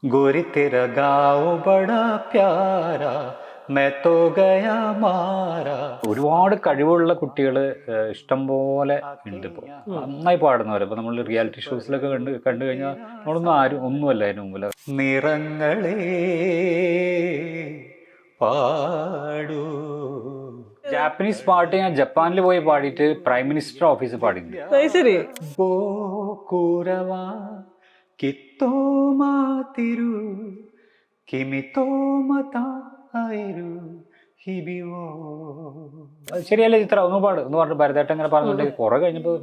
गोरी तेरा गाँव बड़ा प्यारा मैं तो गया मारा. ഒരുപാട് കഴിവുള്ള കുട്ടികൾ ഇഷ്ടം പോലെ ഉണ്ട് ഇപ്പോൾ, നന്നായി പാടുന്നവർ. ഇപ്പോൾ നമ്മൾ റിയാലിറ്റി ഷോസിലൊക്കെ കണ്ടു കഴിഞ്ഞാൽ നമ്മളൊന്നും ആരും ഒന്നുമല്ല അതിന് മുമ്പിൽ. നിറങ്ങളെ പാടൂ. ജാപ്പനീസ് പാട്ട് ഞാൻ ജപ്പാനിൽ പോയി പാടിയിട്ട് പ്രൈം മിനിസ്റ്റർ ഓഫീസിൽ പാടിയിട്ടുണ്ട്. കിത്തോമാതിരു കിമിത്തോമതാ ആയിരു ഹിബിവോ. ശരിയല്ലേ ചിത്ര, ഒന്ന് പാട് എന്ന് പറഞ്ഞു ഭരതേട്ടൻ ഇങ്ങനെ പറഞ്ഞിട്ട് കുറെ കഴിഞ്ഞപ്പോൾ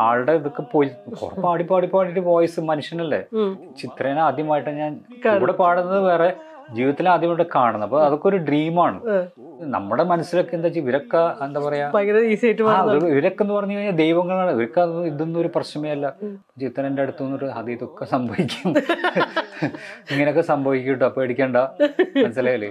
ആളുടെ ഇതൊക്കെ പോയി. കുറെ പാടിയിട്ട് വോയിസ് മനുഷ്യനല്ലേ. ചിത്രേനെ ആദ്യമായിട്ട് ഞാൻ ഇവിടെ പാടുന്നത് വേറെ, ജീവിതത്തിൽ ആദ്യമായിട്ട് കാണുന്നത്. അപ്പൊ അതൊക്കെ ഒരു ഡ്രീമാണ്. നമ്മുടെ മനസ്സിലൊക്കെ എന്താ വെച്ചാൽ ഇവരൊക്കെ എന്താ പറയാ, ഇവരൊക്കെ എന്ന് പറഞ്ഞു കഴിഞ്ഞാൽ ദൈവങ്ങളാണ്. ഇവർക്ക് ഇതൊന്നും ഒരു പ്രശ്നമേ അല്ല. ചിത്രന്റെ അടുത്ത് നിന്നിട്ട് അത് ഇതൊക്കെ സംഭവിക്കും, ഇങ്ങനെയൊക്കെ സംഭവിക്കും കേട്ടോ, പേടിക്കണ്ട, മനസ്സിലായില്ലേ.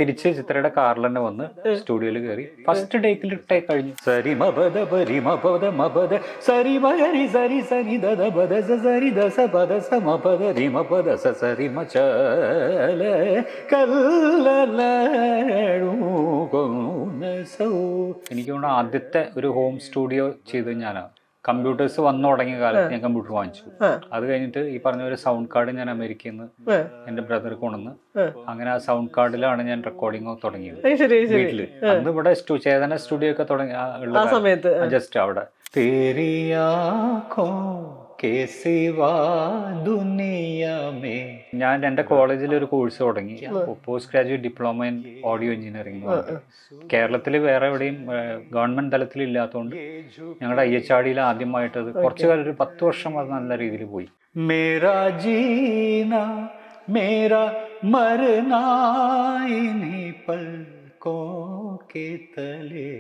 തിരിച്ച് ചിത്രയുടെ കാറിൽ തന്നെ വന്ന് സ്റ്റുഡിയോയിൽ കയറി ഫസ്റ്റ് ടേക്കിൽ കഴിഞ്ഞു. സരി മപദ പരി മപദ മപദ സരി മരി സരി സനി ദദ പദ സരി ദസ പദ സമ പദ രി മപദ സരി മചല കല്ലലൂ. എനിക്ക് തോന്നുന്നു ആദ്യത്തെ ഒരു ഹോം സ്റ്റുഡിയോ ചെയ്ത് ഞാനാണ്. കമ്പ്യൂട്ടേഴ്സ് വന്നു തുടങ്ങിയ കാലത്ത് ഞാൻ കമ്പ്യൂട്ടർ വാങ്ങിച്ചു. അത് കഴിഞ്ഞിട്ട് ഈ പറഞ്ഞ ഒരു സൗണ്ട് കാർഡ് ഞാൻ അമേരിക്കയിൽ നിന്ന് എന്റെ ബ്രദർ കൊണ്ടുവന്ന്, അങ്ങനെ ആ സൗണ്ട് കാർഡിലാണ് ഞാൻ റെക്കോർഡിംഗ് തുടങ്ങിയത് വീട്ടില്. അന്ന് ഇവിടെ ചേതന സ്റ്റുഡിയോ ഒക്കെ തുടങ്ങിയ ജസ്റ്റ് അവിടെ. ഞാൻ എൻ്റെ കോളേജിൽ ഒരു കോഴ്സ് തുടങ്ങി, post graduate diploma in audio engineering. കേരളത്തിൽ വേറെ എവിടെയും ഗവൺമെന്റ് തലത്തിൽ ഇല്ലാത്തതുകൊണ്ട് ഞങ്ങളുടെ IHRDയിൽ ആദ്യമായിട്ട് അത് കുറച്ചു കാലം, ഒരു 10 വർഷം അത് നല്ല രീതിയിൽ പോയി. മേരാ ജീന മേരാ മർനാ ഇനി പൽക്കോ കെ തലേ.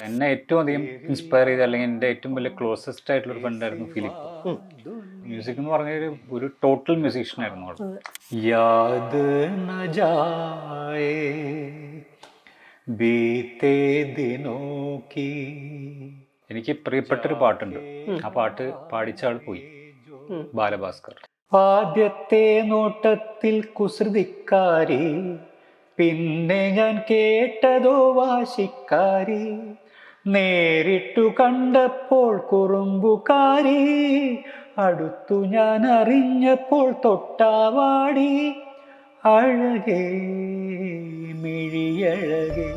എന്നെ ഏറ്റവും അധികം ഇൻസ്പയർ ചെയ്ത, അല്ലെങ്കിൽ എൻ്റെ ഏറ്റവും വലിയ ക്ലോസസ്റ്റ് ആയിട്ടുള്ള ഫ്രണ്ടായിരുന്നു ഫിലിപ്പ്. മ്യൂസിക് എന്ന് പറഞ്ഞ ഒരു ടോട്ടൽ മ്യൂസീഷ്യൻ ആയിരുന്നു അവൾ. യാദ് ന ജായേ ബീതേ ദിനോ കി. എനിക്ക് പ്രിയപ്പെട്ടൊരു പാട്ടുണ്ട്, ആ പാട്ട് പാടിച്ച ആൾ പോയി, ബാലഭാസ്കർ. ആദ്യത്തെ നോട്ടത്തിൽ കുസൃതിക്കാരി, പിന്നെ ഞാൻ കേട്ടതോ വാശിക്കാരി, നേരിട്ടു കണ്ടപ്പോൾ കുറുമ്പുകാരി, അടുത്തു ഞാൻ അറിഞ്ഞപ്പോൾ തൊട്ടാവാടി, അഴകേ മിഴിയഴകേ.